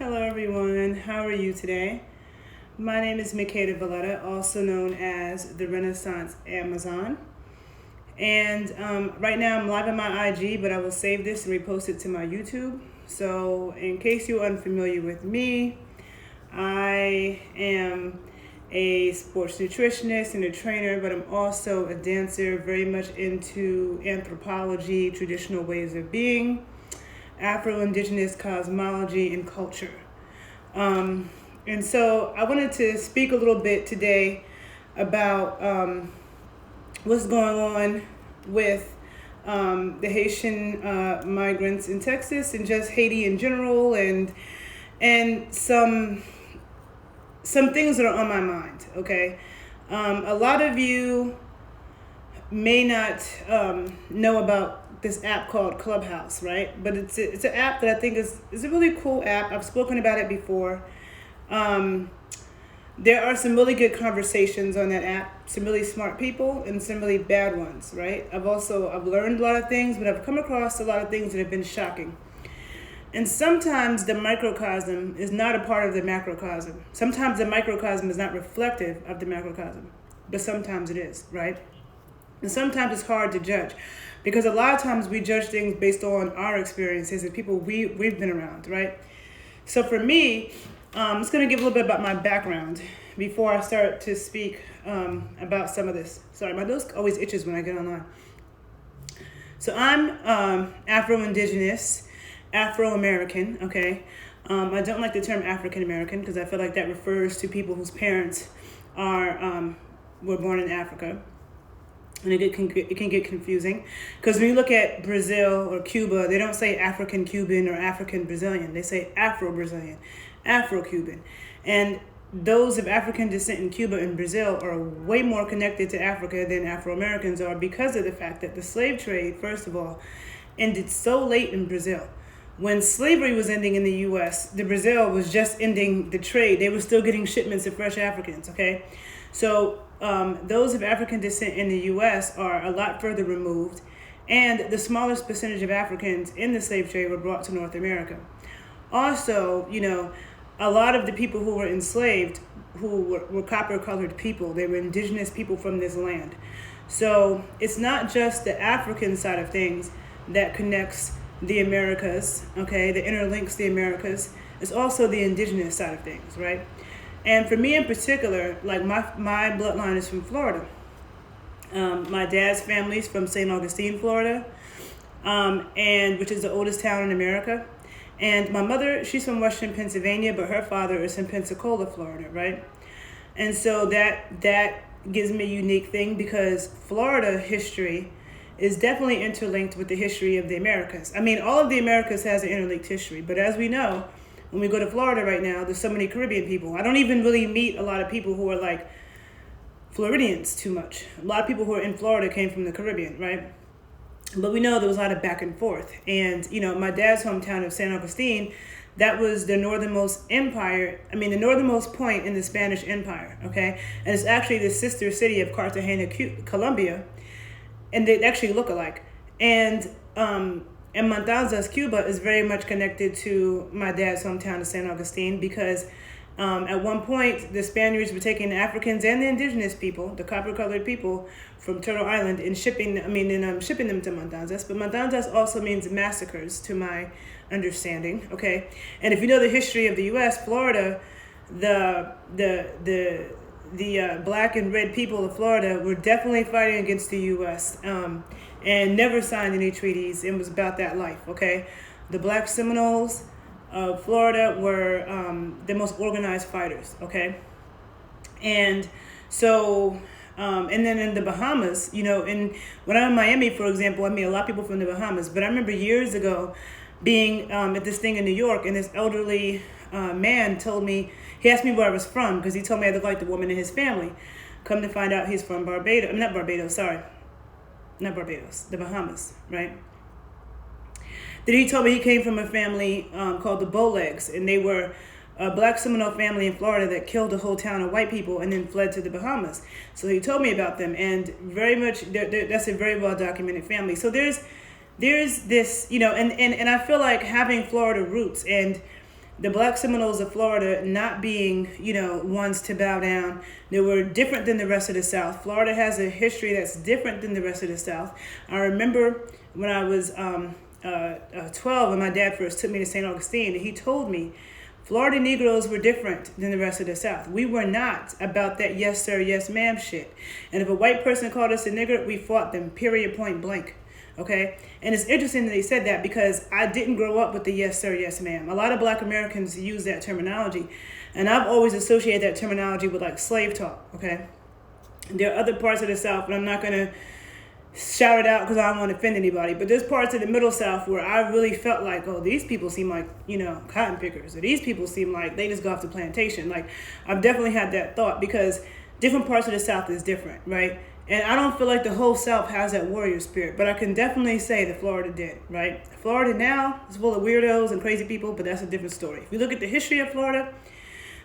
Hello everyone, how are you today? My name is Makeda Valletta, also known as the Renaissance Amazon. And right now I'm live on my IG, but I will save this and repost it to my YouTube. So in case you're unfamiliar with me, I am a sports nutritionist and a trainer, but I'm also a dancer, very much into anthropology, traditional ways of being, Afro-Indigenous cosmology, and culture. And so I wanted to speak a little bit today about what's going on with the Haitian migrants in Texas and just Haiti in general, and some things that are on my mind. Okay, a lot of you may not know about this app called Clubhouse, right? But it's an app that I think is a really cool app. I've spoken about it before. There are some really good conversations on that app, some really smart people and some really bad ones, right? I've learned a lot of things, but I've come across a lot of things that have been shocking. And sometimes the microcosm is not a part of the macrocosm. Sometimes the microcosm is not reflective of the macrocosm, but sometimes it is, right? And sometimes it's hard to judge because a lot of times we judge things based on our experiences and people we've been around, right? So for me, I'm just going to give a little bit about my background before I start to speak about some of this. Sorry, my nose always itches when I get online. So I'm Afro-Indigenous, Afro-American, okay? I don't like the term African-American because I feel like that refers to people whose parents were born in Africa. And it can get confusing because when you look at Brazil or Cuba, they don't say African Cuban or African Brazilian. They say Afro Brazilian, Afro Cuban. And those of African descent in Cuba and Brazil are way more connected to Africa than Afro Americans are because of the fact that the slave trade, first of all, ended so late in Brazil. When slavery was ending in the U.S., the Brazil was just ending the trade. They were still getting shipments of fresh Africans, okay? So those of African descent in the U.S. are a lot further removed, and the smallest percentage of Africans in the slave trade were brought to North America. Also, a lot of the people who were enslaved who were copper-colored people. They were indigenous people from this land. So it's not just the African side of things that connects the Americas, okay, that interlinks the Americas. It's also the indigenous side of things, right? And for me in particular, like my bloodline is from Florida. My dad's family is from St. Augustine, Florida, and which is the oldest town in America. And my mother, she's from Western Pennsylvania, but her father is from Pensacola, Florida, right? And so that gives me a unique thing because Florida history is definitely interlinked with the history of the Americas. I mean, all of the Americas has an interlinked history, but as we know, when we go to Florida right now, there's so many Caribbean people. I don't even really meet a lot of people who are like Floridians too much. A lot of people who are in Florida came from the Caribbean, right? But we know there was a lot of back and forth. And, my dad's hometown of St. Augustine, that was the northernmost point in the Spanish Empire, okay? And it's actually the sister city of Cartagena, Colombia, and they actually look alike. And Matanzas, Cuba is very much connected to my dad's hometown of St. Augustine because at one point the Spaniards were taking the Africans and the indigenous people, the copper-colored people from Turtle Island, and shipping them to Matanzas. But Matanzas also means massacres, to my understanding. Okay, and if you know the history of the U.S., Florida, the black and red people of Florida were definitely fighting against the U.S. And never signed any treaties and was about that life, okay? The Black Seminoles of Florida were the most organized fighters, okay? And so, and then in the Bahamas, when I'm in Miami, for example, I meet a lot of people from the Bahamas, but I remember years ago being at this thing in New York, and this elderly man told me, he asked me where I was from, because he told me I looked like the woman in his family. Come to find out he's from the Bahamas, right? Then he told me he came from a family called the Bowlegs, and they were a black Seminole family in Florida that killed a whole town of white people and then fled to the Bahamas. So he told me about them, and very much that's a very well documented family. So there's this, and I feel like having Florida roots and the Black Seminoles of Florida not being, ones to bow down. They were different than the rest of the South. Florida has a history that's different than the rest of the South. I remember when I was 12 and my dad first took me to St. Augustine, and he told me Florida Negroes were different than the rest of the South. We were not about that yes sir, yes ma'am shit. And if a white person called us a nigger, we fought them, period, point blank. Okay? And it's interesting that he said that because I didn't grow up with the yes sir, yes ma'am. A lot of Black Americans use that terminology. And I've always associated that terminology with like slave talk. Okay? And there are other parts of the South, but I'm not going to shout it out because I don't want to offend anybody. But there's parts of the Middle South where I really felt like, oh, these people seem like, cotton pickers. Or these people seem like they just go off the plantation. Like, I've definitely had that thought because different parts of the South is different, right? And I don't feel like the whole South has that warrior spirit, but I can definitely say that Florida did, right? Florida now is full of weirdos and crazy people, but that's a different story. If you look at the history of Florida,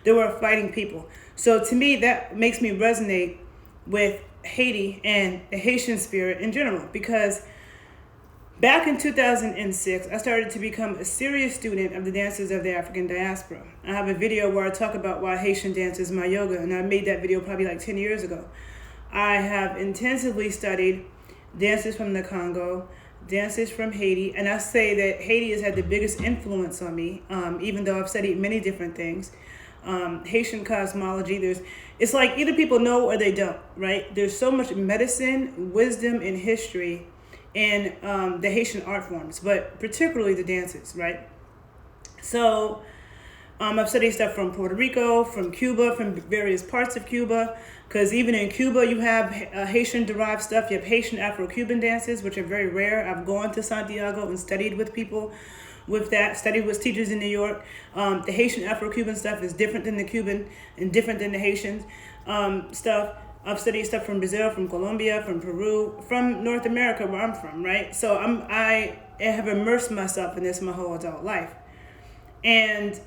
there were fighting people. So to me, that makes me resonate with Haiti and the Haitian spirit in general, because back in 2006, I started to become a serious student of the dances of the African diaspora. I have a video where I talk about why Haitian dance is my yoga, and I made that video probably like 10 years ago. I have intensively studied dances from the Congo, dances from Haiti, and I say that Haiti has had the biggest influence on me, even though I've studied many different things. Haitian cosmology, it's like either people know or they don't, right? There's so much medicine, wisdom, and history in the Haitian art forms, but particularly the dances, right? So I've studied stuff from Puerto Rico, from Cuba, from various parts of Cuba, because even in Cuba you have Haitian-derived stuff. You have Haitian Afro-Cuban dances, which are very rare. I've gone to Santiago and studied with people with that, studied with teachers in New York. The Haitian Afro-Cuban stuff is different than the Cuban and different than the Haitian stuff. I've studied stuff from Brazil, from Colombia, from Peru, from North America, where I'm from, right? So I have immersed myself in this my whole adult life. And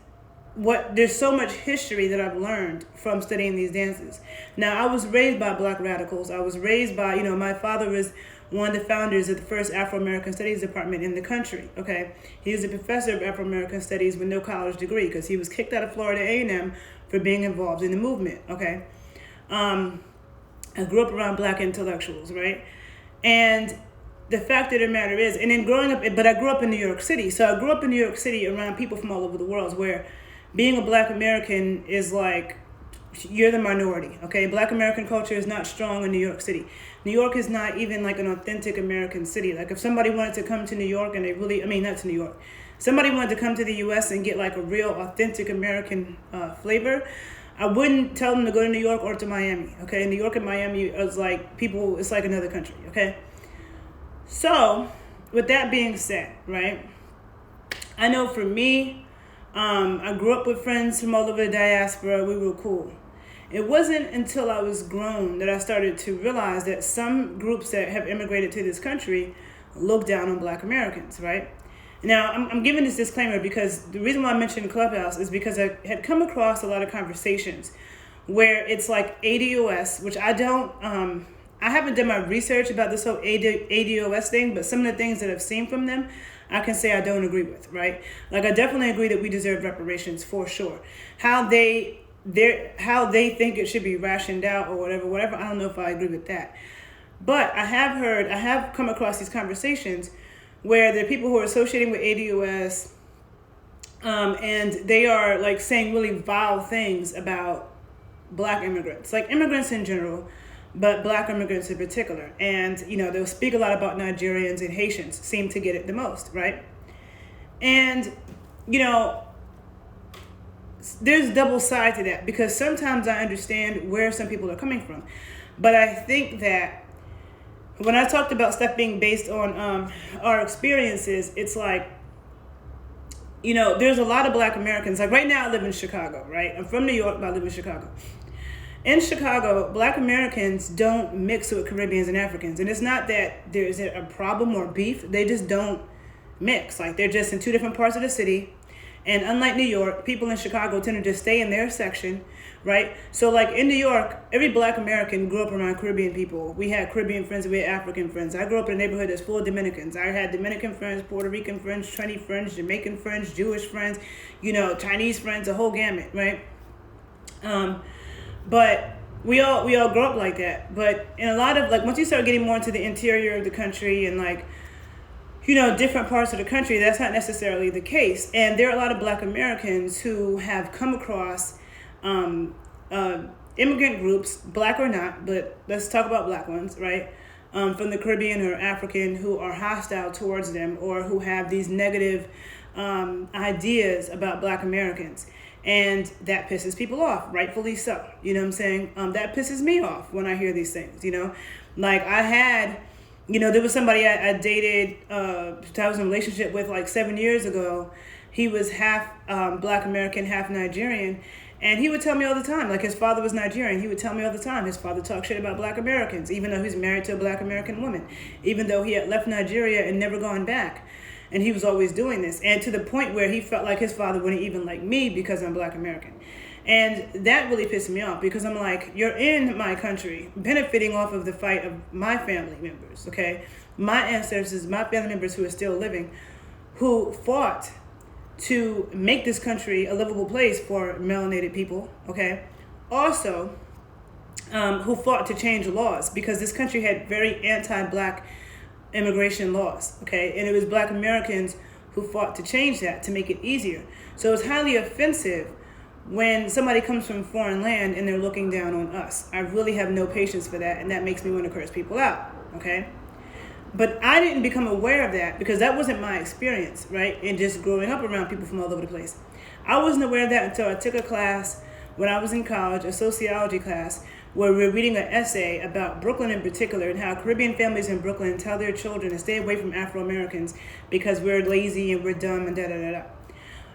there's so much history that I've learned from studying these dances. Now, I was raised by Black radicals. I was raised by, my father was one of the founders of the first Afro-American Studies department in the country, okay? He was a professor of Afro-American Studies with no college degree because he was kicked out of Florida A&M for being involved in the movement, okay? I grew up around Black intellectuals, right? And the fact of the matter is, and then growing up, but I grew up in New York City. So I grew up in New York City around people from all over the world where being a Black American is like, you're the minority, okay? Black American culture is not strong in New York City. New York is not even like an authentic American city. Like if somebody wanted to come to New York and not to New York, somebody wanted to come to the US and get like a real authentic American flavor, I wouldn't tell them to go to New York or to Miami, okay? New York and Miami is like it's like another country, okay? So with that being said, right, I know for me, I grew up with friends from all over the diaspora. We were cool. It wasn't until I was grown that I started to realize that some groups that have immigrated to this country look down on Black Americans, right? Now, I'm giving this disclaimer because the reason why I mentioned Clubhouse is because I had come across a lot of conversations where it's like ADOS, which I haven't done my research about this whole ADOS thing, but some of the things that I've seen from them, I can say I don't agree with, right? Like I definitely agree that we deserve reparations for sure. How they think it should be rationed out or whatever, I don't know if I agree with that. But I have come across these conversations where there are people who are associating with ADOS and they are like saying really vile things about Black immigrants, like immigrants in general, but Black immigrants in particular. And, they'll speak a lot about Nigerians and Haitians, seem to get it the most, right? And, there's double side to that because sometimes I understand where some people are coming from. But I think that when I talked about stuff being based on our experiences, it's like, there's a lot of Black Americans. Like right now I live in Chicago, right? I'm from New York, but I live in Chicago. In Chicago, Black Americans don't mix with Caribbeans and Africans. And it's not that there's a problem or beef. They just don't mix. Like they're just in two different parts of the city. And unlike New York, people in Chicago tend to just stay in their section, right? So like in New York, every Black American grew up around Caribbean people. We had Caribbean friends, we had African friends. I grew up in a neighborhood that's full of Dominicans. I had Dominican friends, Puerto Rican friends, Trini friends, Jamaican friends, Jewish friends, Chinese friends, a whole gamut, right? But we all grow up like that. But in a lot of, like, once you start getting more into the interior of the country and like, different parts of the country, that's not necessarily the case. And there are a lot of Black Americans who have come across immigrant groups, Black or not, but let's talk about Black ones, right? From the Caribbean or African, who are hostile towards them or who have these negative ideas about Black Americans. And that pisses people off, rightfully so. You know what I'm saying? That pisses me off when I hear these things, Like I had... there was somebody I dated, I was in a relationship with like 7 years ago. He was half Black American, half Nigerian. And he would tell me all the time, like his father was Nigerian. He would tell me all the time, his father talked shit about Black Americans, even though he's married to a Black American woman, even though he had left Nigeria and never gone back. And he was always doing this. And to the point where he felt like his father wouldn't even like me because I'm Black American. And that really pissed me off because I'm like, you're in my country benefiting off of the fight of my family members, okay? My ancestors, my family members who are still living, who fought to make this country a livable place for melanated people, okay? Also, who fought to change laws because this country had very anti-Black immigration laws, okay? And it was Black Americans who fought to change that, to make it easier. So it's highly offensive when somebody comes from foreign land and they're looking down on us. I really have no patience for that, and that makes me want to curse people out, okay? But I didn't become aware of that because that wasn't my experience, right? And just growing up around people from all over the place. I wasn't aware of that until I took a class when I was in college, a sociology class, where we were reading an essay about Brooklyn in particular and how Caribbean families in Brooklyn tell their children to stay away from Afro-Americans because we're lazy and we're dumb and da-da-da-da.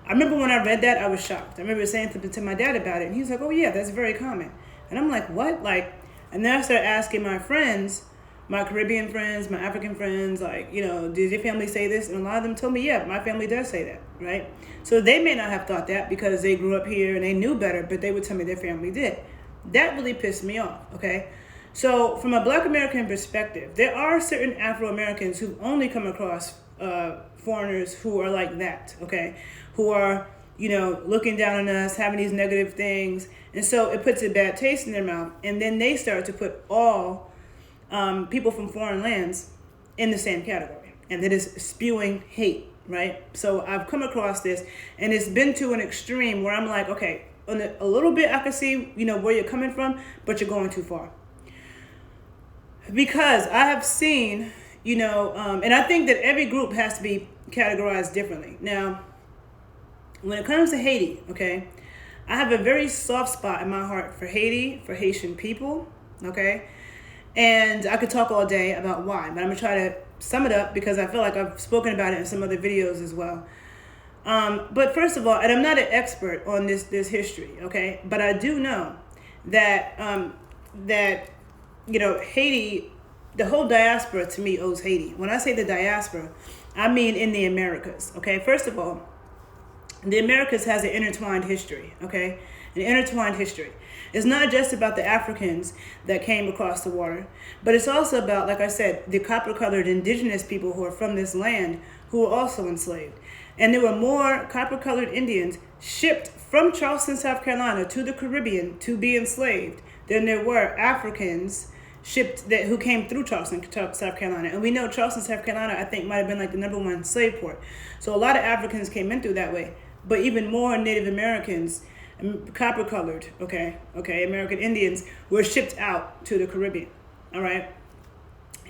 I remember when I read that, I was shocked. I remember saying something to my dad about it, and he was like, oh yeah, that's very common. And I'm like, what? And then I started asking my friends, my Caribbean friends, my African friends, did your family say this? And a lot of them told me, yeah, my family does say that, right? So they may not have thought that because they grew up here and they knew better, but they would tell me their family did. That really pissed me off, okay? So from a Black American perspective, there are certain Afro-Americans who only come across foreigners who are like that, okay? Who are, looking down on us, having these negative things. And so it puts a bad taste in their mouth. And then they start to put all people from foreign lands in the same category. And that is spewing hate, right? So I've come across this, and it's been to an extreme where I'm like, okay, on a little bit I can see, where you're coming from, but you're going too far. Because I have seen, and I think that every group has to be categorized differently. Now, when it comes to Haiti, okay, I have a very soft spot in my heart for Haiti, for Haitian people, okay? And I could talk all day about why, but I'm gonna try to sum it up because I feel like I've spoken about it in some other videos as well. But first of all, and I'm not an expert on this history, okay? But I do know that, Haiti, the whole diaspora to me owes Haiti. When I say the diaspora, I mean in the Americas, okay? First of all, the Americas has an intertwined history, okay? An intertwined history. It's not just about the Africans that came across the water, but it's also about, like I said, the copper-colored indigenous people who are from this land who were also enslaved. And there were more copper-colored Indians shipped from Charleston, South Carolina to the Caribbean to be enslaved than there were Africans shipped who came through Charleston, South Carolina. And we know Charleston, South Carolina, I think might have been like the #1 slave port. So a lot of Africans came in through that way. But even more Native Americans, copper-colored, American Indians, were shipped out to the Caribbean, all right?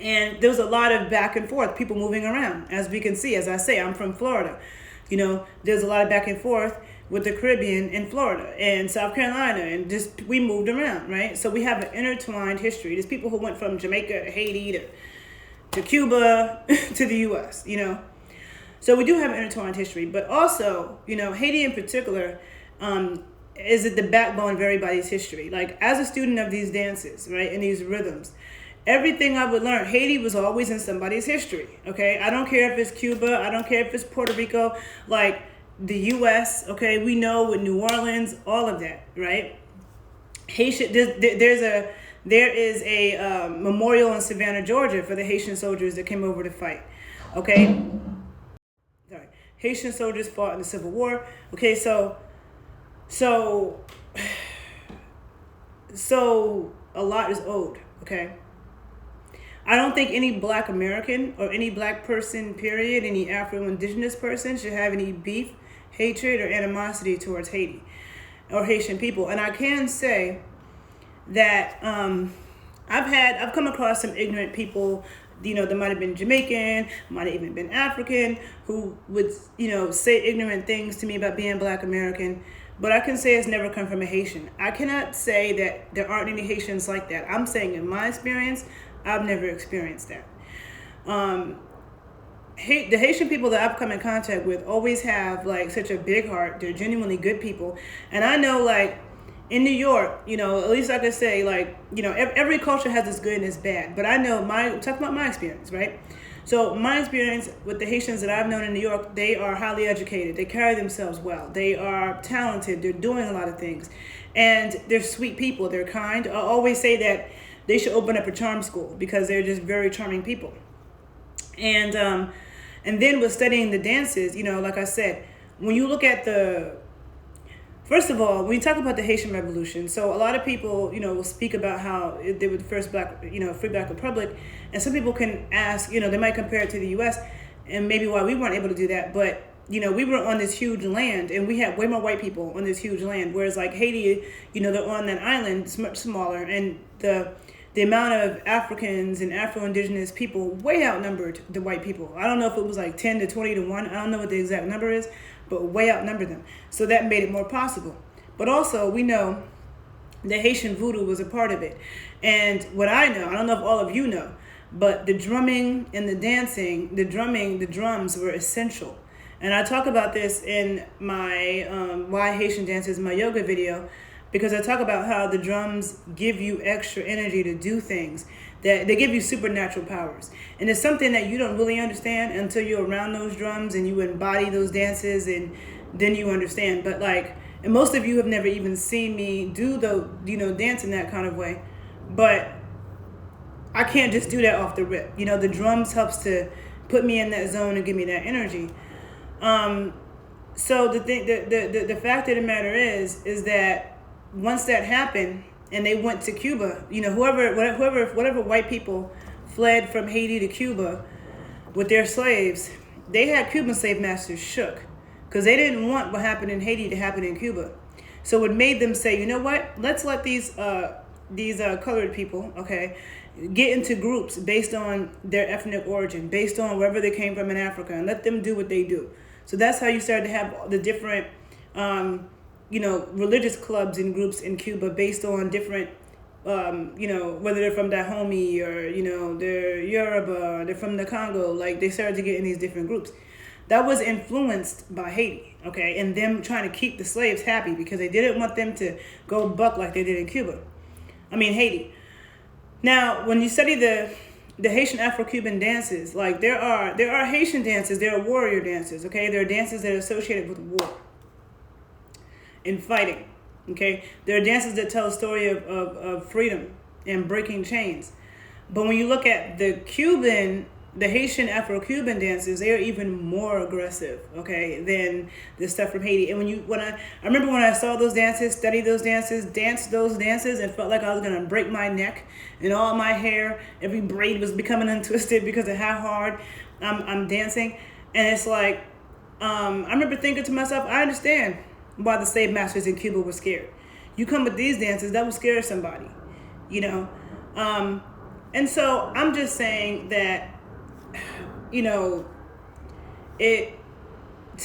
And there was a lot of back and forth, people moving around. As we can see, as I say, I'm from Florida. There's a lot of back and forth with the Caribbean in Florida and South Carolina, and just we moved around, right? So we have an intertwined history. There's people who went from Jamaica to Haiti to Cuba to the U.S., So we do have an intertwined history, but also, Haiti in particular is at the backbone of everybody's history. Like, as a student of these dances, right, and these rhythms, everything I would learn, Haiti was always in somebody's history, okay? I don't care if it's Cuba, I don't care if it's Puerto Rico, like, the U.S., okay, we know with New Orleans, all of that, right? Haitian, there is a memorial in Savannah, Georgia for the Haitian soldiers that came over to fight, okay? Sorry. Haitian soldiers fought in the Civil War, okay, so a lot is owed, okay? I don't think any Black American or any Black person, period, any Afro-Indigenous person should have any beef, hatred, or animosity towards Haiti or Haitian people. And I can say that I've come across some ignorant people, that might have been Jamaican, might have even been African, who would, say ignorant things to me about being Black American. But I can say it's never come from a Haitian. I cannot say that there aren't any Haitians like that. I'm saying in my experience, I've never experienced that. The Haitian people that I've come in contact with always have like such a big heart. They're genuinely good people. And I know like in New York, at least I could say like, every culture has its good and its bad. But I know talk about my experience, right? So my experience with the Haitians that I've known in New York, they are highly educated. They carry themselves well. They are talented. They're doing a lot of things. And they're sweet people. They're kind. I always say that they should open up a charm school because they're just very charming people. And then with studying the dances, like I said, when you look at first of all, when you talk about the Haitian Revolution, so a lot of people, will speak about how they were the first free Black republic, and some people can ask, they might compare it to the U.S. and maybe why we weren't able to do that, but we were on this huge land and we had way more white people on this huge land, whereas like Haiti, they're on that island, it's much smaller, and the amount of Africans and Afro-Indigenous people way outnumbered the white people. I don't know if it was like 10 to 20 to 1. I don't know what the exact number is, but way outnumbered them. So that made it more possible. But also, we know that Haitian voodoo was a part of it. And what I know, I don't know if all of you know, but the drumming and the dancing, the drums were essential. And I talk about this in my Why Haitian Dances, my yoga video, because I talk about how the drums give you extra energy to do things, that they give you supernatural powers. And it's something that you don't really understand until you're around those drums and you embody those dances, and then you understand. But and most of you have never even seen me do dance in that kind of way. But I can't just do that off the rip. The drums helps to put me in that zone and give me that energy. So the fact of the matter is that once that happened and they went to Cuba, whatever white people fled from Haiti to Cuba with their slaves, they had Cuban slave masters shook because they didn't want what happened in Haiti to happen in Cuba. So it made them say, you know what, let's let these colored people, okay, get into groups based on their ethnic origin, based on wherever they came from in Africa, and let them do what they do. So that's how you started to have the different religious clubs and groups in Cuba based on different, whether they're from Dahomey or, they're Yoruba, or they're from the Congo, they started to get in these different groups. That was influenced by Haiti, okay, and them trying to keep the slaves happy because they didn't want them to go buck like they did in Haiti. Now, when you study the Haitian Afro-Cuban dances, there are Haitian dances, there are warrior dances, okay? There are dances that are associated with war and fighting, okay? There are dances that tell a story of freedom and breaking chains. But when you look at the Haitian Afro-Cuban dances, they are even more aggressive, okay, than the stuff from Haiti. And I remember when I saw those dances, studied those dances, danced those dances, and felt like I was gonna break my neck, and all my hair, every braid was becoming untwisted because of how hard I'm dancing. And it's I remember thinking to myself, I understand why the slave masters in Cuba were scared. You come with these dances, that will scare somebody, and so I'm just saying that, to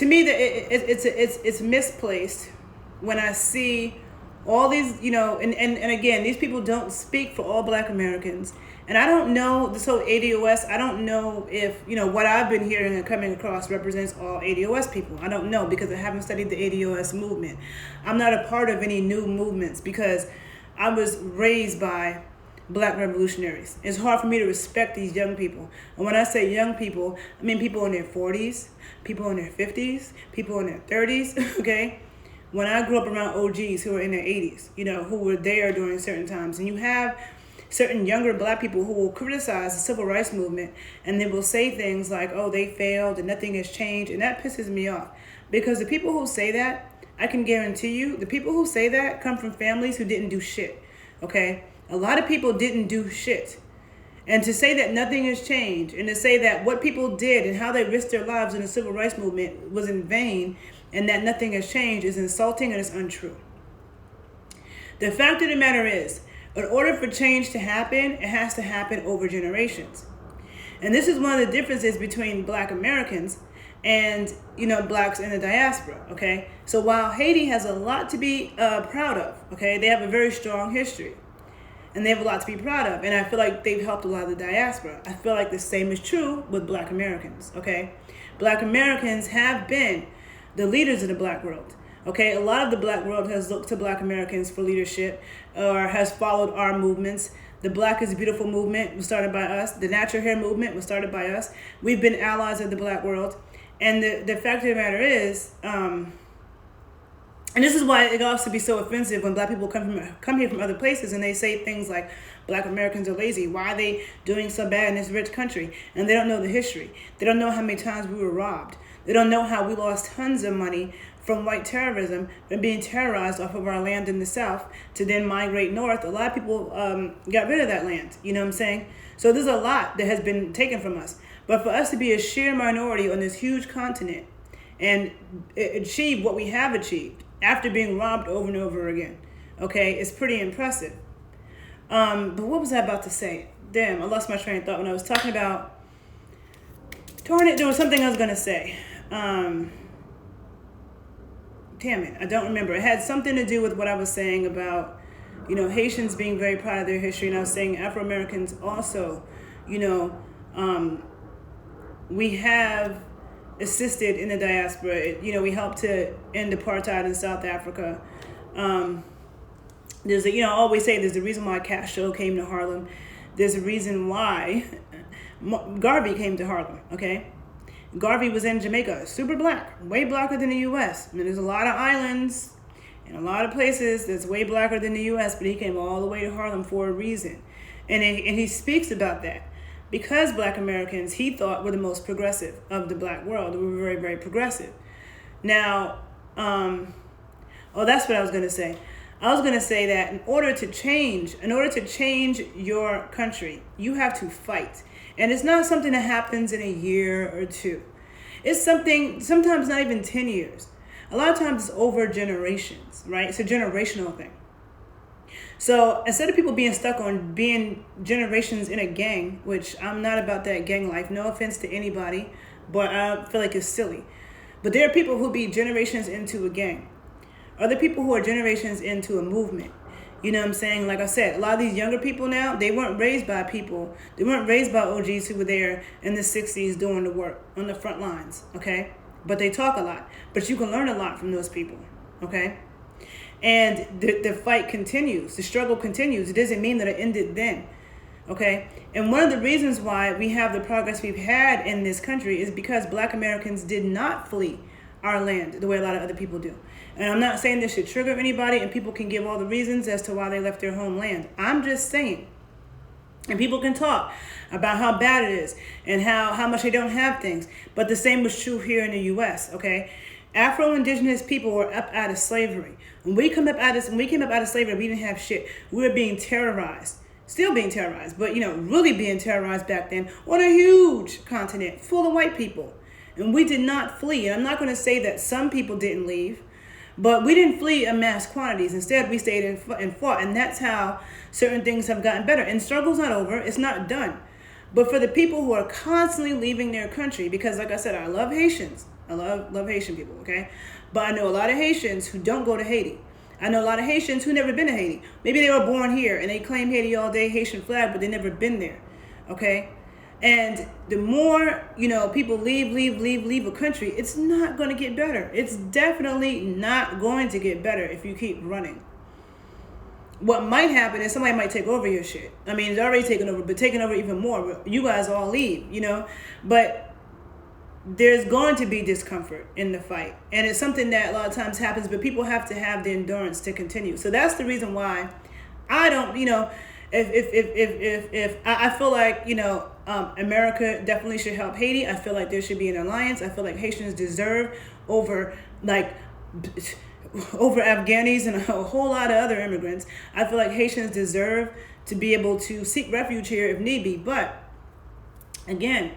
me that it's misplaced when I see all these, and again, these people don't speak for all Black Americans. And I don't know, this whole ADOS, I don't know if, what I've been hearing and coming across represents all ADOS people. I don't know because I haven't studied the ADOS movement. I'm not a part of any new movements because I was raised by black revolutionaries. It's hard for me to respect these young people. And when I say young people, I mean people in their 40s, people in their 50s, people in their 30s, okay? When I grew up around OGs who were in their 80s, who were there during certain times, and you have certain younger black people who will criticize the civil rights movement, and they will say things like, oh, they failed and nothing has changed, and that pisses me off. Because the people who say that, I can guarantee you, the people who say that come from families who didn't do shit, okay? A lot of people didn't do shit. And to say that nothing has changed, and to say that what people did and how they risked their lives in the civil rights movement was in vain, and that nothing has changed, is insulting and it's untrue. The fact of the matter is, in order for change to happen, it has to happen over generations. And this is one of the differences between black Americans and, blacks in the diaspora, okay? So while Haiti has a lot to be proud of, okay, they have a very strong history. And they have a lot to be proud of. And I feel like they've helped a lot of the diaspora. I feel like the same is true with black Americans, okay? Black Americans have been the leaders of the black world, okay? A lot of the black world has looked to black Americans for leadership or has followed our movements. The Black is Beautiful movement was started by us. The natural hair movement was started by us. We've been allies of the black world. And the fact of the matter is, and this is why it also be so offensive when black people come here from other places and they say things like black Americans are lazy. Why are they doing so bad in this rich country? And they don't know the history. They don't know how many times we were robbed. They don't know how we lost tons of money from white terrorism and being terrorized off of our land in the South to then migrate north. A lot of people got rid of that land. You know what I'm saying? So there's a lot that has been taken from us. But for us to be a sheer minority on this huge continent and achieve what we have achieved after being robbed over and over again, okay, it's pretty impressive. But what was I about to say? Damn, I lost my train of thought when I was talking about, darn it, there was something I was going to say. Damn it, I don't remember. It had something to do with what I was saying about, Haitians being very proud of their history. And I was saying Afro-Americans also, we have assisted in the diaspora. We helped to end apartheid in South Africa. There's I always say there's a reason why Castro came to Harlem. There's a reason why Garvey came to Harlem, okay? Garvey was in Jamaica, super black, way blacker than the U.S. I mean, there's a lot of islands and a lot of places that's way blacker than the U.S., but he came all the way to Harlem for a reason. And he speaks about that. Because black Americans, he thought, were the most progressive of the black world. We were very, very progressive. Now, that's what I was going to say. I was going to say that in order to change your country, you have to fight. And it's not something that happens in a year or two. It's something, sometimes not even 10 years. A lot of times it's over generations, right? It's a generational thing. So instead of people being stuck on being generations in a gang, which I'm not about that gang life, no offense to anybody, but I feel like it's silly. But there are people who be generations into a gang. Other people who are generations into a movement. You know what I'm saying? Like I said, a lot of these younger people now, they weren't raised by people. They weren't raised by OGs who were there in the 60s doing the work on the front lines, okay? But they talk a lot. But you can learn a lot from those people, okay? And the fight continues. The struggle continues. It doesn't mean that it ended then, okay? And one of the reasons why we have the progress we've had in this country is because black Americans did not flee our land the way a lot of other people do. And I'm not saying this should trigger anybody, and people can give all the reasons as to why they left their homeland. I'm just saying, and people can talk about how bad it is and how much they don't have things. But the same was true here in the U.S., okay? Afro-Indigenous people were up out of slavery. When we came up out of slavery, we didn't have shit. We were being terrorized. Still being terrorized, but really being terrorized back then on a huge continent full of white people. And we did not flee. And I'm not going to say that some people didn't leave, but we didn't flee in mass quantities. Instead, we stayed and fought. And that's how certain things have gotten better. And struggle's not over. It's not done. But for the people who are constantly leaving their country, because like I said, I love Haitians. I love Haitian people, okay? But I know a lot of Haitians who don't go to Haiti. I know a lot of Haitians who never been to Haiti. Maybe they were born here and they claim Haiti all day, Haitian flag, but they never been there, okay? And the more, people leave a country, it's not going to get better. It's definitely not going to get better if you keep running. what might happen is somebody might take over your shit. I mean, it's already taken over, but taking over even more. You guys all leave, you know? But there's going to be discomfort in the fight. And it's something that a lot of times happens, but people have to have the endurance to continue. So that's the reason why I don't, you know, if I feel like, you know, America definitely should help Haiti. I feel like there should be an alliance. I feel like Haitians deserve over Afghanis and a whole lot of other immigrants. I feel like Haitians deserve to be able to seek refuge here if need be. But again,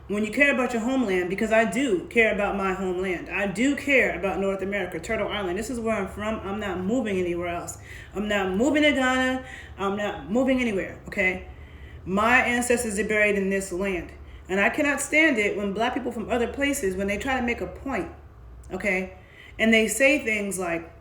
when you care about your homeland, because I do care about my homeland. I do care about North America, Turtle Island. This is where I'm from. I'm not moving anywhere else. I'm not moving to Ghana. I'm not moving anywhere, okay? My ancestors are buried in this land. And I cannot stand it when black people from other places, when they try to make a point, okay, and they say things like,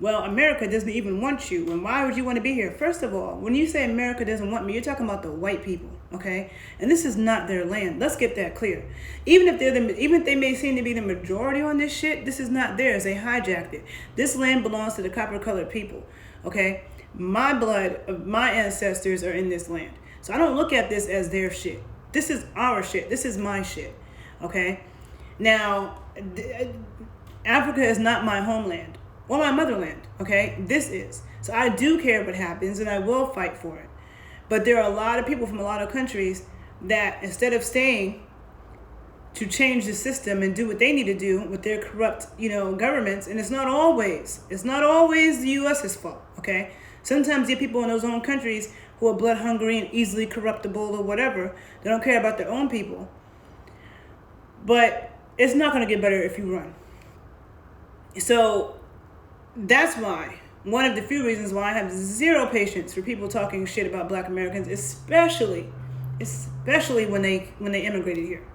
well, America doesn't even want you, and why would you want to be here? First of all, when you say America doesn't want me, you're talking about the white people, okay? And this is not their land. Let's get that clear. Even if they may seem to be the majority on this shit, this is not theirs. They hijacked it. This land belongs to the copper-colored people, okay? My blood of my ancestors are in this land. So I don't look at this as their shit. This is our shit. This is my shit, okay? Now, Africa is not my homeland or my motherland, okay? This is. So I do care what happens, and I will fight for it. But there are a lot of people from a lot of countries that instead of staying to change the system and do what they need to do with their corrupt, you know, governments, and it's not always the U.S.'s fault, okay? Sometimes you have people in those own countries who are blood hungry and easily corruptible or whatever. They don't care about their own people. But it's not going to get better if you run. So that's why, one of the few reasons why I have zero patience for people talking shit about black Americans, especially when they immigrated here.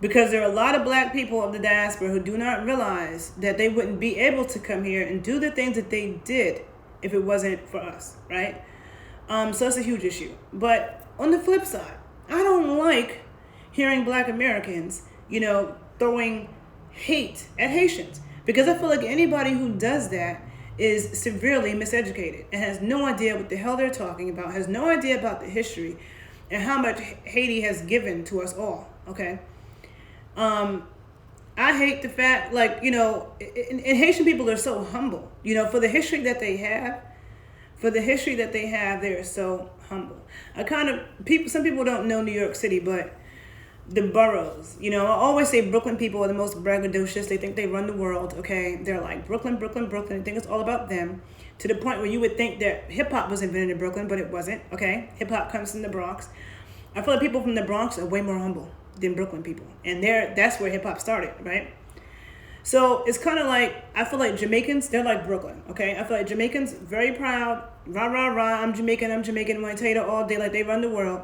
Because there are a lot of black people of the diaspora who do not realize that they wouldn't be able to come here and do the things that they did if it wasn't for us, right? So it's a huge issue. But on the flip side, I don't like hearing black Americans, you know, throwing hate at Haitians. Because I feel like anybody who does that is severely miseducated and has no idea what the hell they're talking about, has no idea about the history and how much Haiti has given to us all, okay? I hate the fact, like, you know, and Haitian people are so humble, you know, for the history that they have, they are so humble. Some people don't know New York City, but the boroughs, you know, I always say Brooklyn people are the most braggadocious. They think they run the world, okay? They're like, Brooklyn. They think it's all about them, to the point where you would think that hip-hop was invented in Brooklyn, but it wasn't, okay? Hip-hop comes from the Bronx. I feel like people from the Bronx are way more humble than Brooklyn people. And that's where hip-hop started, right? So it's kind of like, I feel like Jamaicans, they're like Brooklyn, okay? I feel like Jamaicans, very proud, rah, rah, rah, I'm Jamaican, want to tell you that all day, like they run the world.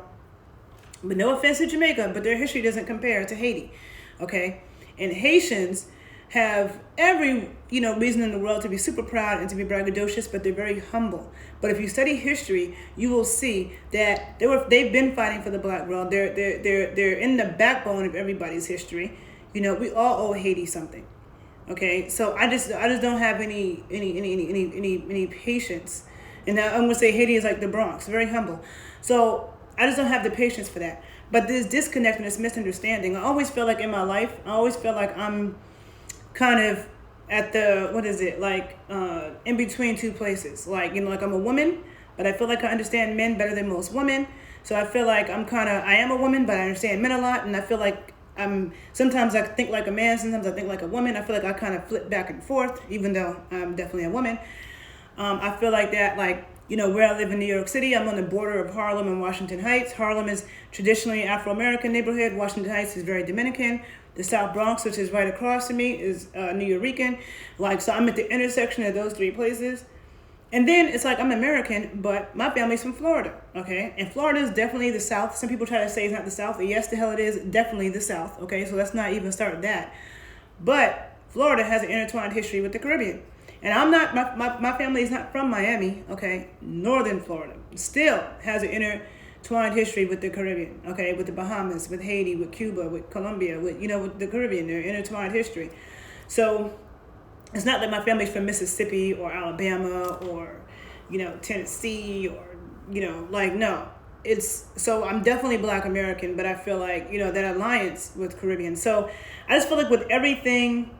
But no offense to Jamaica, but their history doesn't compare to Haiti, okay? And Haitians have every, you know, reason in the world to be super proud and to be braggadocious, but they're very humble. But if you study history, you will see that they've been fighting for the black world. They're in the backbone of everybody's history. You know, we all owe Haiti something, okay? So I just don't have any patience. And I'm gonna say Haiti is like the Bronx, very humble. So I just don't have the patience for that. But this disconnect and this misunderstanding, I always feel like in my life, I'm kind of at the, in between two places. Like, you know, like I'm a woman, but I feel like I understand men better than most women. So I feel like I am a woman, but I understand men a lot. And I feel like sometimes I think like a man, sometimes I think like a woman. I feel like I kind of flip back and forth, even though I'm definitely a woman. I feel like that, like, you know, where I live in New York City, I'm on the border of Harlem and Washington Heights. Harlem is traditionally Afro-American neighborhood. Washington Heights is very Dominican. The South Bronx, which is right across from me, is New Yorican. Like, so I'm at the intersection of those three places. And then it's like I'm American, but my family's from Florida, okay? And Florida is definitely the South. Some people try to say it's not the South. Yes, the hell it is. Definitely the South, okay? So let's not even start that. But Florida has an intertwined history with the Caribbean. And I'm not, my family is not from Miami, okay? Northern Florida still has an intertwined history with the Caribbean, okay? With the Bahamas, with Haiti, with Cuba, with Colombia, with the Caribbean, they're intertwined history. So It's not that my family's from Mississippi or Alabama or, Tennessee or, like, no. So I'm definitely Black American, but I feel like, that alliance with Caribbean. So I just feel like with everything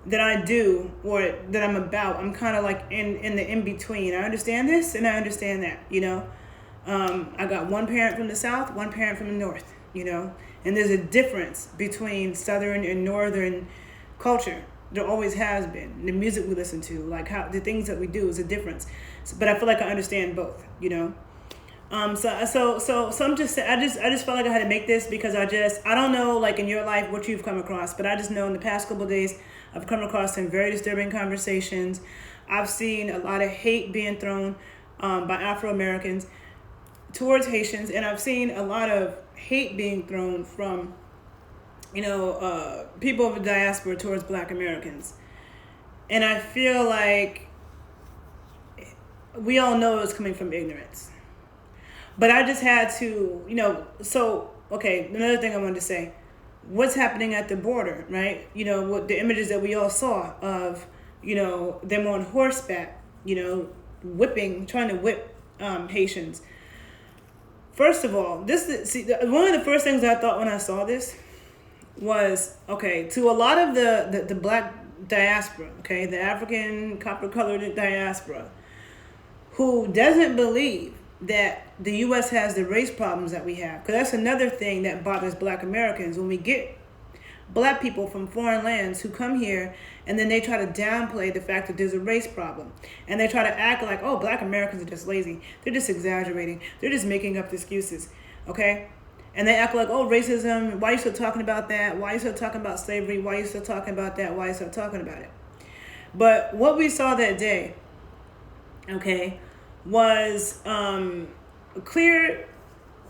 that I do or that I'm about, I'm kind of like in the in-between. I understand this and I understand that, I got one parent from the South, one parent from the North, and there's a difference between Southern and Northern culture. There always has been. The music we listen to, like how the things that we do is a difference. But I feel like I understand both, So I'm just, I just felt like I had to make this because I don't know, like in your life, what you've come across, but I just know in the past couple of days, I've come across some very disturbing conversations. I've seen a lot of hate being thrown by Afro-Americans towards Haitians, and I've seen a lot of hate being thrown from, people of the diaspora towards Black Americans. And I feel like we all know it's coming from ignorance. But I just had to, another thing I wanted to say, what's happening at the border, right? What the images that we all saw of, them on horseback, trying to whip Haitians. First of all, one of the first things I thought when I saw this was, to a lot of the Black diaspora, the African copper-colored diaspora, who doesn't believe that the U.S. has the race problems that we have. Because that's another thing that bothers Black Americans. When we get Black people from foreign lands who come here and then they try to downplay the fact that there's a race problem. And they try to act like, oh, Black Americans are just lazy. They're just exaggerating. They're just making up excuses, And they act like, oh, racism, why are you still talking about that? Why are you still talking about slavery? Why are you still talking about that? Why are you still talking about it? But what we saw that day, was clear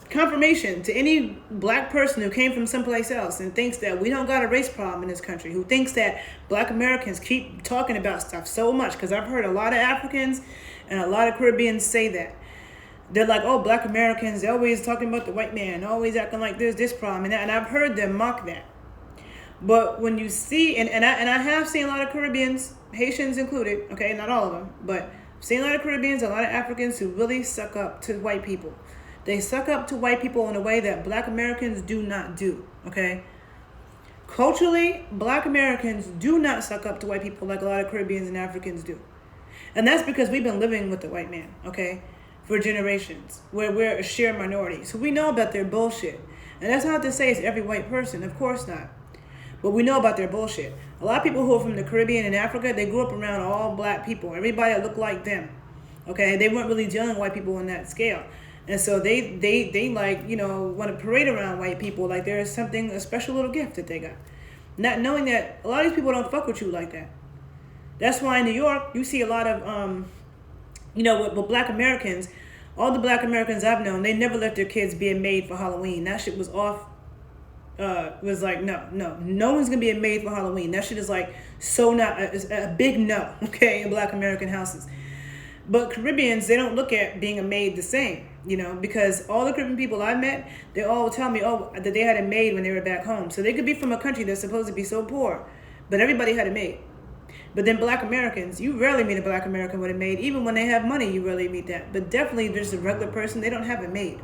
confirmation to any Black person who came from someplace else and thinks that we don't got a race problem in this country, who thinks that Black Americans keep talking about stuff so much, because I've heard a lot of Africans and a lot of Caribbeans say that. They're like, oh, Black Americans, they're always talking about the white man, always acting like there's this problem and that, and I've heard them mock that. But when you see, and I have seen a lot of Caribbeans, Haitians included, not all of them, but I've seen a lot of Caribbeans, a lot of Africans who really suck up to white people. They suck up to white people in a way that Black Americans do not do, Culturally, Black Americans do not suck up to white people like a lot of Caribbeans and Africans do. And that's because we've been living with the white man, for generations, where we're a shared minority. So we know about their bullshit. And that's not to say it's every white person, of course not. But we know about their bullshit. A lot of people who are from the Caribbean and Africa, they grew up around all Black people, everybody that looked like them. They weren't really dealing with white people on that scale. And so they like, want to parade around white people like there's something, a special little gift that they got. Not knowing that a lot of these people don't fuck with you like that. That's why in New York, you see a lot of, with Black Americans, all the Black Americans I've known, they never let their kids be a maid for Halloween. That shit was off. Was like, no one's gonna be a maid for Halloween. That shit is like so not a big no, in Black American houses. But Caribbeans, they don't look at being a maid the same, because all the Caribbean people I met, they all tell me, that they had a maid when they were back home. So they could be from a country that's supposed to be so poor, but everybody had a maid. But then Black Americans, you rarely meet a Black American with a maid. Even when they have money, you rarely meet that. But definitely just a regular person, they don't have a maid,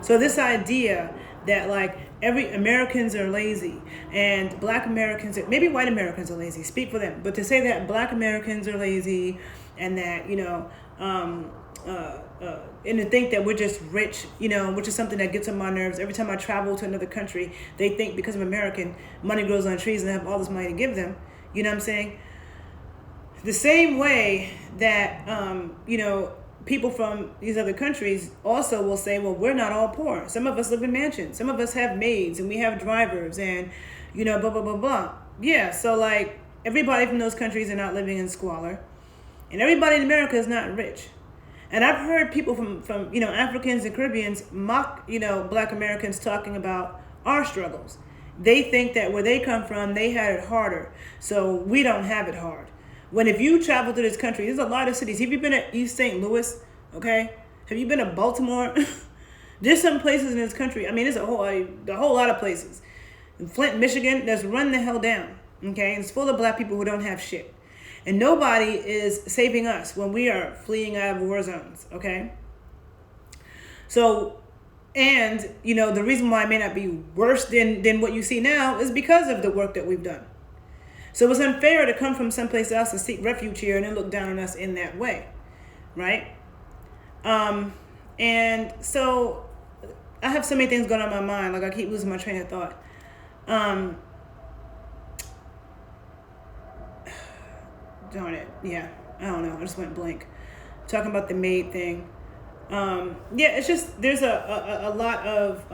So this idea that like every Americans are lazy and Black Americans, maybe white Americans are lazy, speak for them. But to say that Black Americans are lazy and that, and to think that we're just rich, which is something that gets on my nerves. Every time I travel to another country, they think because I'm American, money grows on trees and I have all this money to give them. You know what I'm saying? The same way that, people from these other countries also will say, well, we're not all poor. Some of us live in mansions. Some of us have maids and we have drivers and, blah, blah, blah, blah. Yeah, so like everybody from those countries are not living in squalor. And everybody in America is not rich. And I've heard people from Africans and Caribbeans mock, Black Americans talking about our struggles. They think that where they come from, they had it harder. So we don't have it hard. When if you travel to this country, there's a lot of cities. Have you been at East St. Louis? Have you been to Baltimore? There's some places in this country. I mean, there's a whole lot of places. In Flint, Michigan, that's run the hell down. Okay, it's full of black people who don't have shit. And nobody is saving us when we are fleeing out of war zones, okay? So, and, you know, the reason why it may not be worse than what you see now is because of the work that we've done. So it's unfair to come from someplace else and seek refuge here and then look down on us in that way, right? And so I have so many things going on in my mind, like I keep losing my train of thought. Darn it. Yeah, I don't know. I just went blank. Talking about the maid thing. Yeah, it's just, there's a lot of,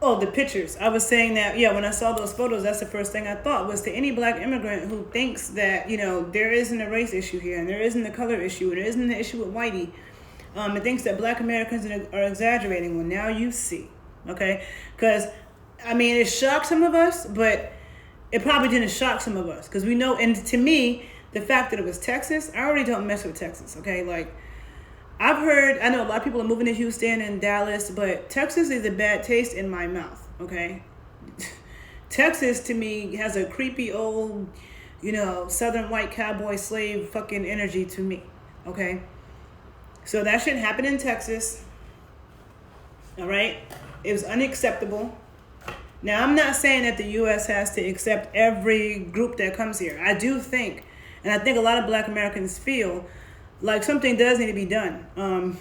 oh, the pictures. I was saying that, yeah, when I saw those photos, that's the first thing I thought was to any black immigrant who thinks that, you know, there isn't a race issue here and there isn't a color issue and there isn't an issue with whitey, and thinks that black Americans are exaggerating. Well, now you see, okay? Because, I mean, it shocked some of us, but it probably didn't shock some of us because we know, and to me, the fact that it was Texas, I already don't mess with Texas, okay? Like, I've heard, I know a lot of people are moving to Houston and Dallas, but Texas is a bad taste in my mouth, okay? Texas, to me, has a creepy old, you know, southern white cowboy slave fucking energy to me, okay? So that shit happened in Texas, all right? It was unacceptable. Now, I'm not saying that the U.S. has to accept every group that comes here. I do think, and I think a lot of black Americans feel like something does need to be done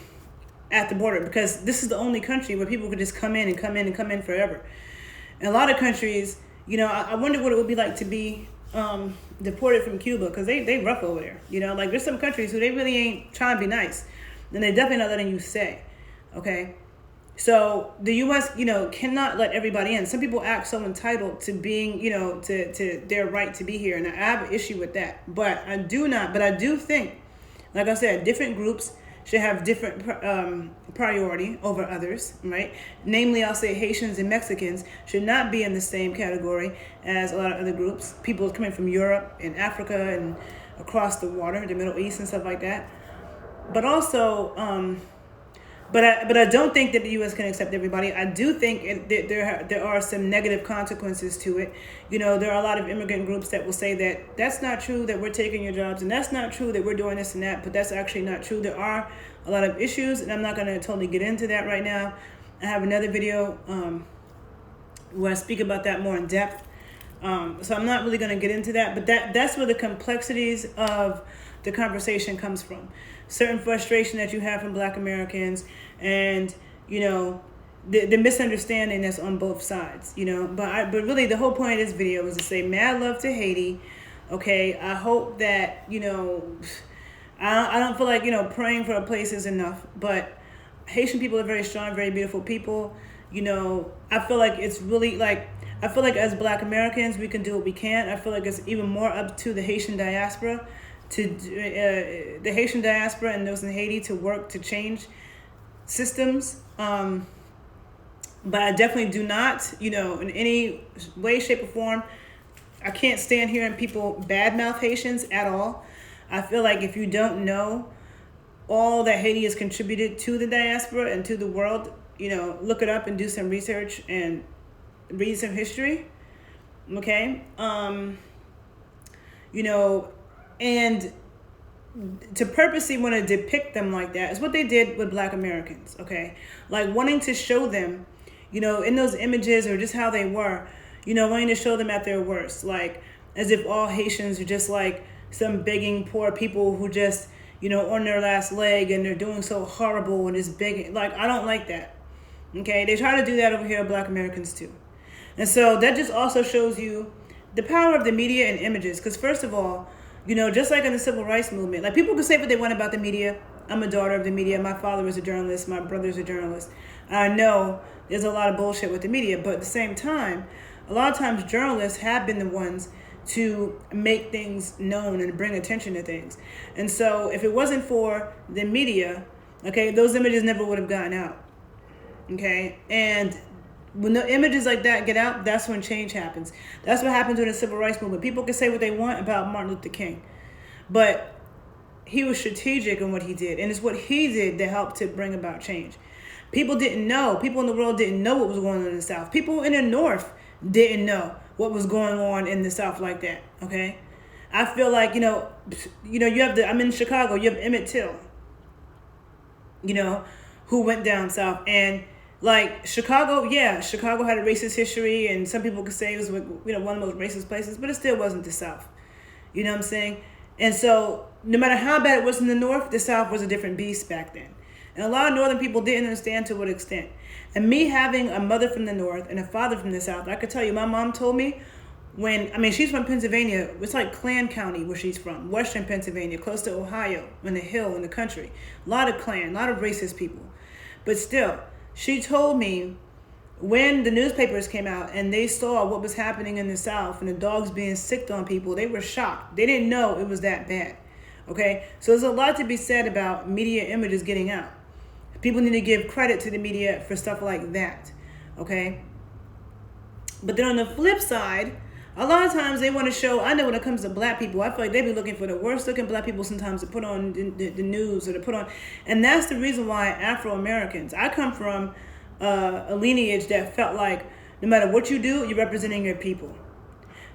at the border because this is the only country where people could just come in and come in and come in forever. And a lot of countries, you know, I wonder what it would be like to be deported from Cuba because they rough over there. You know, like there's some countries who they really ain't trying to be nice. And they're definitely not letting you stay, okay? So the U.S., you know, cannot let everybody in. Some people act so entitled to being, you know, to their right to be here. And I have an issue with that. But I do think, like I said, different groups should have different priority over others, right? Namely, I'll say Haitians and Mexicans should not be in the same category as a lot of other groups. People coming from Europe and Africa and across the water, the Middle East and stuff like that. But also, but I don't think that the U.S. can accept everybody. I do think there are some negative consequences to it. You know, there are a lot of immigrant groups that will say that that's not true, that we're taking your jobs, and that's not true, that we're doing this and that, but that's actually not true. There are a lot of issues, and I'm not going to totally get into that right now. I have another video where I speak about that more in depth. So I'm not really going to get into that, but that's where the complexities of the conversation comes from. Certain frustration that you have from black Americans and, you know, the misunderstanding that's on both sides, you know. But really the whole point of this video is to say mad love to Haiti, okay? I hope that, you know, I don't feel like, you know, praying for a place is enough, but Haitian people are very strong, very beautiful people. You know, I feel like it's really like, I feel like as black Americans, we can do what we can. I feel like it's even more up to the Haitian diaspora and those in Haiti to work to change systems. But I definitely do not, you know, in any way, shape, or form, I can't stand hearing people badmouth Haitians at all. I feel like if you don't know all that Haiti has contributed to the diaspora and to the world, you know, look it up and do some research and read some history, okay? You know, and to purposely want to depict them like that is what they did with black Americans, okay? Like wanting to show them, you know, in those images or just how they were, you know, wanting to show them at their worst, like as if all Haitians are just like some begging poor people who just, you know, on their last leg and they're doing so horrible and is begging. Like, I don't like that, okay? They try to do that over here with black Americans too. And so that just also shows you the power of the media and images. Because first of all, you know, just like in the civil rights movement, like people can say what they want about the media. I'm a daughter of the media. My father is a journalist. My brother's a journalist. I know there's a lot of bullshit with the media, but at the same time, a lot of times journalists have been the ones to make things known and bring attention to things. And so if it wasn't for the media, okay, those images never would have gotten out, okay? And when the images like that get out, that's when change happens. That's what happened during the civil rights movement. People can say what they want about Martin Luther King, but he was strategic in what he did, and it's what he did that helped to bring about change. People didn't know. People in the world didn't know what was going on in the South. People in the North didn't know what was going on in the South like that. Okay, I feel like you have I'm in Chicago. You have Emmett Till. Who went down south, and like Chicago had a racist history, and some people could say it was one of the most racist places, but it still wasn't the South. You know what I'm saying? And so no matter how bad it was in the North, the South was a different beast back then. And a lot of Northern people didn't understand to what extent. And me having a mother from the North and a father from the South, I could tell you, my mom told me she's from Pennsylvania. It's like Klan County where she's from, Western Pennsylvania, close to Ohio, in the hill, in the country. A lot of Klan, a lot of racist people. But still, she told me when the newspapers came out and they saw what was happening in the South and the dogs being sicked on people, they were shocked. They didn't know it was that bad. Okay? So there's a lot to be said about media images getting out. People need to give credit to the media for stuff like that. Okay? But then on the flip side, a lot of times they want to show, I know when it comes to black people, I feel like they be looking for the worst looking black people sometimes to put on the news or to put on. And that's the reason why Afro-Americans, I come from a lineage that felt like no matter what you do, you're representing your people.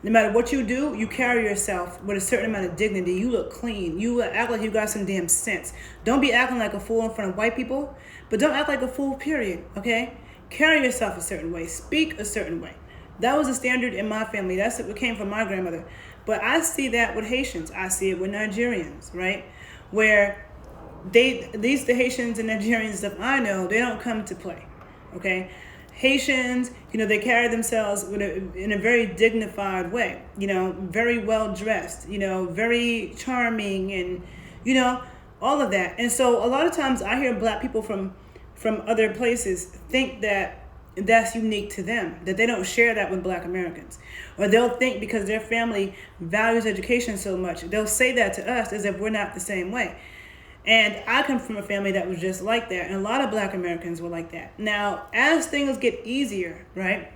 No matter what you do, you carry yourself with a certain amount of dignity. You look clean. You act like you got some damn sense. Don't be acting like a fool in front of white people, but don't act like a fool, period, okay? Carry yourself a certain way. Speak a certain way. That was a standard in my family. That's what came from my grandmother. But I see that with Haitians. I see it with Nigerians, right? Where the Haitians and Nigerians stuff I know, they don't come to play, okay? Haitians, they carry themselves in a very dignified way, very well dressed, very charming, and, all of that. And so a lot of times I hear black people from other places think that that's unique to them, that they don't share that with black Americans. Or they'll think because their family values education so much, they'll say that to us as if we're not the same way. And I come from a family that was just like that, and a lot of black Americans were like that. Now, as things get easier, right?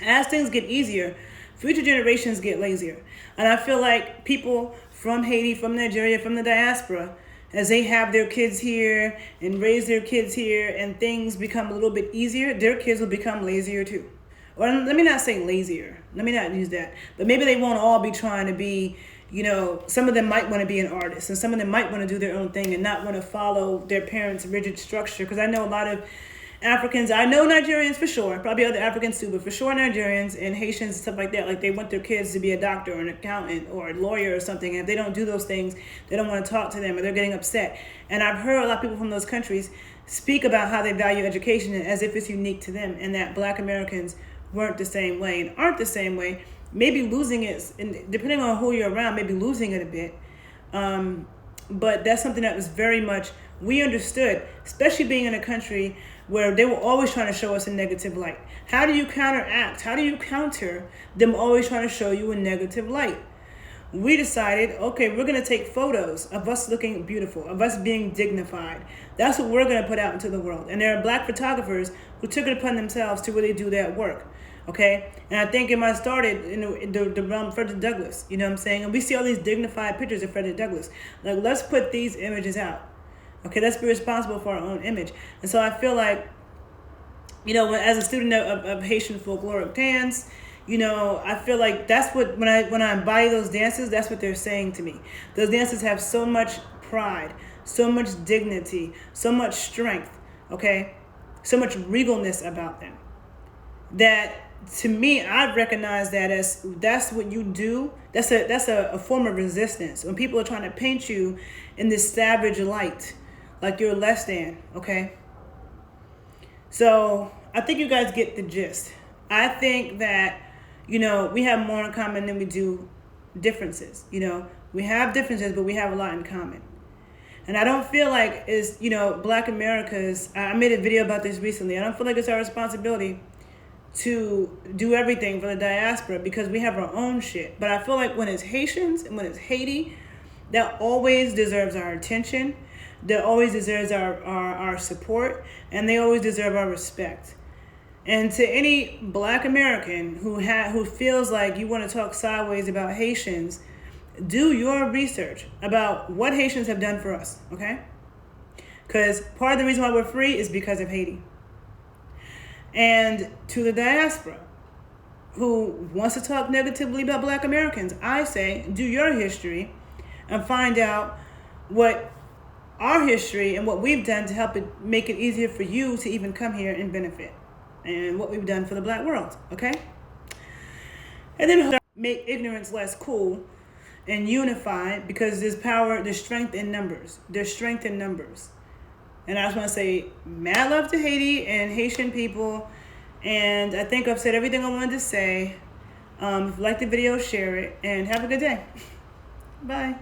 As things get easier, future generations get lazier. And I feel like people from Haiti, from Nigeria, from the diaspora, as they have their kids here and raise their kids here and things become a little bit easier, their kids will become lazier too. Or let me not say lazier. Let me not use that. But maybe they won't all be trying to be, some of them might want to be an artist and some of them might want to do their own thing and not want to follow their parents' rigid structure. Because I know a lot of Africans, I know Nigerians for sure, probably other Africans too, but for sure Nigerians and Haitians and stuff like that, like they want their kids to be a doctor or an accountant or a lawyer or something, and if they don't do those things, they don't want to talk to them or they're getting upset. And I've heard a lot of people from those countries speak about how they value education as if it's unique to them, and that black Americans weren't the same way and aren't the same way, maybe losing it, and depending on who you're around, maybe losing it a bit. But that's something that was very much, we understood, especially being in a country where they were always trying to show us a negative light. How do you counteract? How do you counter them always trying to show you a negative light? We decided, okay, we're going to take photos of us looking beautiful, of us being dignified. That's what we're going to put out into the world. And there are black photographers who took it upon themselves to really do that work. Okay? And I think it might have started in the realm of Frederick Douglass. You know what I'm saying? And we see all these dignified pictures of Frederick Douglass. Like, let's put these images out. Okay, let's be responsible for our own image. And so I feel like, as a student of Haitian folkloric dance, I feel like that's what, when I embody those dances, that's what they're saying to me. Those dances have so much pride, so much dignity, so much strength, okay? So much regalness about them. That, to me, I recognize that as, that's what you do. That's a form of resistance. When people are trying to paint you in this savage light, like you're less than, okay? So I think you guys get the gist. I think that, we have more in common than we do differences. We have differences, but we have a lot in common. And I don't feel like it's, Black America's, I made a video about this recently. I don't feel like it's our responsibility to do everything for the diaspora because we have our own shit. But I feel like when it's Haitians and when it's Haiti, that always deserves our attention. That always deserves our support, and they always deserve our respect. And to any Black American who feels like you want to talk sideways about Haitians, do your research about what Haitians have done for us, okay? Because part of the reason why we're free is because of Haiti. And to the diaspora who wants to talk negatively about Black Americans, I say do your history and find out what our history and what we've done to help it make it easier for you to even come here and benefit, and what we've done for the Black world, okay? And then make ignorance less cool and unify, because there's power, there's strength in numbers. There's strength in numbers. And I just want to say mad love to Haiti and Haitian people. And I think I've said everything I wanted to say. If you like the video, share it, and have a good day. Bye.